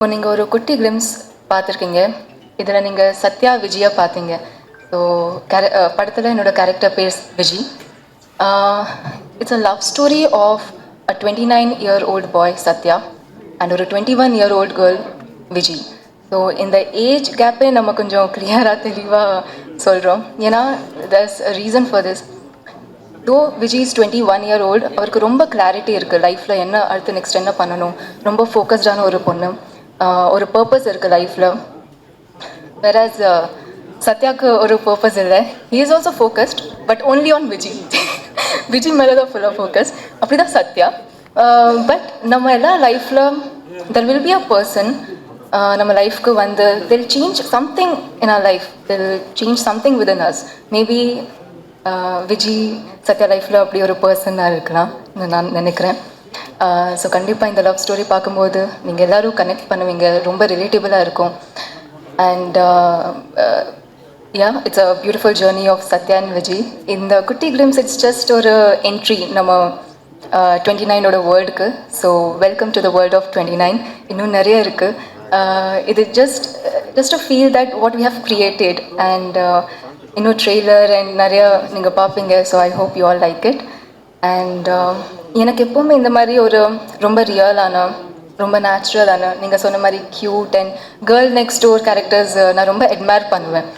இப்போ நீங்கள் ஒரு குட்டி கிளிம்ஸ் பார்த்துருக்கீங்க. இதில் நீங்கள் சத்யா விஜயா பார்த்தீங்க. ஸோ படத்தில் என்னோட கேரக்டர் பேர் Viji. It's a love story of a 29-year-old boy Sathya and ஒரு 21-year-old கேர்ள் விஜி. ஸோ இந்த ஏஜ் கேப்பே நம்ம கொஞ்சம் கிளியராக தெளிவாக சொல்கிறோம். ஏன்னா there's a reason for this. தோ விஜய் இஸ் 21-year-old, அவருக்கு ரொம்ப கிளாரிட்டி இருக்குது லைஃப்பில் என்ன அடுத்து நெக்ஸ்ட் என்ன பண்ணணும். ரொம்ப ஃபோக்கஸ்டான ஒரு பொண்ணு, ஒரு பர்பஸ் இருக்குது லைஃப்பில். வேறஸ் சத்யாவுக்கு ஒரு பர்பஸ் இல்லை. He is also focused but only on Vijay. Vijay மேலே தான் ஃபுல்லாக ஃபோக்கஸ். அப்படி தான் சத்யா. பட் நம்ம எல்லா லைஃப்பில் there will be a person நம்ம லைஃப்க்கு வந்து that'll change something in our life, that'll change something within us. Maybe Vijay Sathya லைஃப்பில் அப்படி ஒரு பர்சனாக இருக்கலாம் நான் நினைக்கிறேன். ஸோ கண்டிப்பாக இந்த லவ் ஸ்டோரி பார்க்கும்போது நீங்கள் எல்லோரும் கனெக்ட் பண்ணுவீங்க, ரொம்ப ரிலேட்டிபிளாக இருக்கும். And it's a beautiful journey of Sathya and Vijay. இந்த குட்டி கிளிம்ஸ் இட்ஸ் ஜஸ்ட் ஒரு என்ட்ரி நம்ம 29ஓட வேர்ல்டுக்கு. So welcome to the world of 29. இன்னும் நிறைய இருக்குது. இது just a feel that what we have created. And இன்னும் ட்ரெய்லர் அண்ட் நிறையா நீங்கள் பார்ப்பீங்க. So I hope you all like it. And எனக்கு எப்போவுமே இந்த மாதிரி ஒரு ரொம்ப ரியலான, ரொம்ப நேச்சுரலான, நீங்கள் சொன்ன மாதிரி cute and girl next door characters நான் ரொம்ப அட்மையர் பண்ணுவேன்.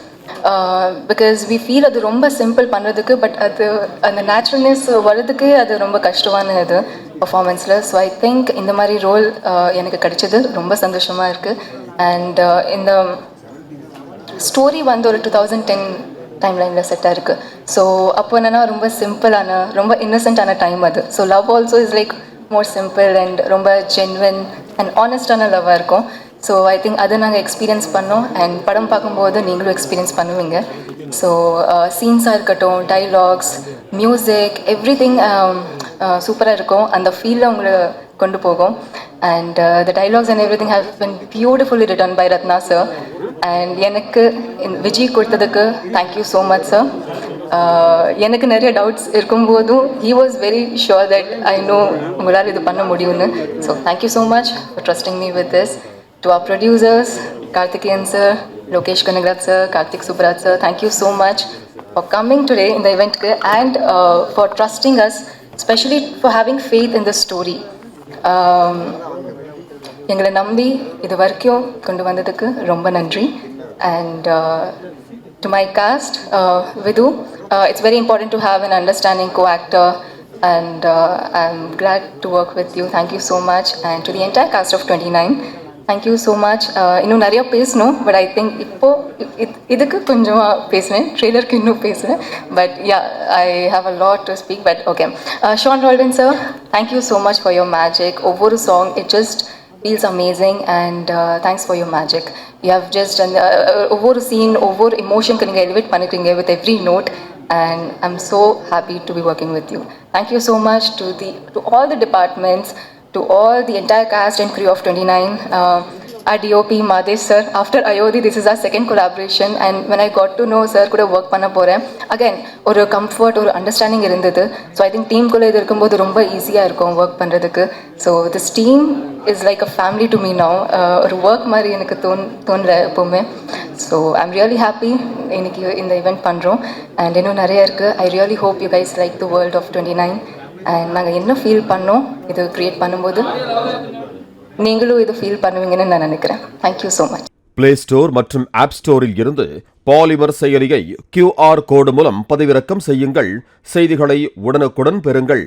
பிகாஸ் வி ஃபீல் அது ரொம்ப சிம்பிள் பண்ணுறதுக்கு, பட் அது அந்த நேச்சுரல்னஸ் வர்றதுக்கு அது ரொம்ப கஷ்டமான இது பர்ஃபார்மன்ஸில். ஸோ ஐ திங்க் இந்த மாதிரி ரோல் எனக்கு கிடைச்சது ரொம்ப சந்தோஷமாக இருக்குது. அண்ட் இந்த ஸ்டோரி வந்து ஒரு 2010 டைம்லைனில் செட்டாக இருக்குது. ஸோ அப்போ என்னென்னா ரொம்ப சிம்பிளான, ரொம்ப இன்னசென்ட்டான டைம் அது. So love also is like more simple and ரொம்ப ஜென்வன் அண்ட் ஆனஸ்டான லவ்வாக இருக்கும். ஸோ ஐ திங்க் அதை நாங்கள் எக்ஸ்பீரியன்ஸ் பண்ணோம். அண்ட் படம் பார்க்கும்போது நீங்களும் எக்ஸ்பீரியன்ஸ் பண்ணுவீங்க. ஸோ சீன்ஸாக இருக்கட்டும், டைலாக்ஸ், மியூசிக், எவ்ரி திங் சூப்பராக இருக்கும். அந்த ஃபீலில் உங்களை கொண்டு போகும். And the dialogues and everything have been beautifully written by Ratna sir. And எனக்கு விஜய் கொடுத்ததுக்கு தேங்க்யூ ஸோ மச் சார். எனக்கு நிறைய டவுட்ஸ் இருக்கும்போதும் he was very sure that I know உங்களால் இது பண்ண முடியும்னு. So thank you so much for trusting me with this. To our producers Karthikeyan sir, Lokesh Kanagaraj sir, Karthik Subbaraj sir, thank you so much for coming today இந்த இவெண்ட்க்கு and for trusting us, specially for having faith in this story. எங்களை நம்பி இது வரைக்கும் கொண்டு வந்ததுக்கு ரொம்ப நன்றி. And to my cast, Vidhu, it's very important to have an understanding co-actor and I'm glad to work with you. Thank you so much. And to the entire cast of 29, thank you so much. இன்னும் நிறையா பேசணும், but I think இப்போது இதுக்கு கொஞ்சமாக பேசுவேன், ட்ரெய்லருக்கு இன்னும் பேசுவேன். But I have a lot to speak. But okay, Sean Roldan sir, thank you so much for your magic. ஒவ்வொரு song it just feels amazing and thanks for your magic. You have just ஒவ்வொரு scene, ஒவ்வொரு எமோஷனுக்கு நீங்கள் elevate பண்ணிக்கிறீங்க with every note and I'm so happy to be working with you. Thank you so much to all the departments, to all the entire cast and crew of 29. Our DOP Madesh sir, after Ayodhi this is our second collaboration and when I got to know sir கூட work பண்ண போகிறேன், again ஒரு comfort, ஒரு understanding இருந்தது. So I think டீம்குள்ளே இது இருக்கும்போது ரொம்ப ஈஸியாக இருக்கும் ஒர்க் பண்ணுறதுக்கு. So this team is like a family to me now. ஒரு ஒர்க் மாதிரி எனக்கு தோணல எப்போவுமே. So I am really happy இன்னைக்கு இந்த இவெண்ட் பண்ணுறோம். அண்ட் இன்னும் நிறைய இருக்குது. I really hope you guys like the world of 29. And நாங்கள் என்ன ஃபீல் பண்ணோம் இது க்ரியேட் பண்ணும்போது நீங்களும் இது ஃபீல் பண்ணுவீங்கன்னு நான் நினைக்கிறேன். Thank you so much. Play store மற்றும் ஆப் ஸ்டோரில் இருந்து பாலிமர் செயலியை QR கோடு மூலம் பதிவிறக்கம் செய்யுங்கள். செய்திகளை உடனுக்குடன் பெறுங்கள்.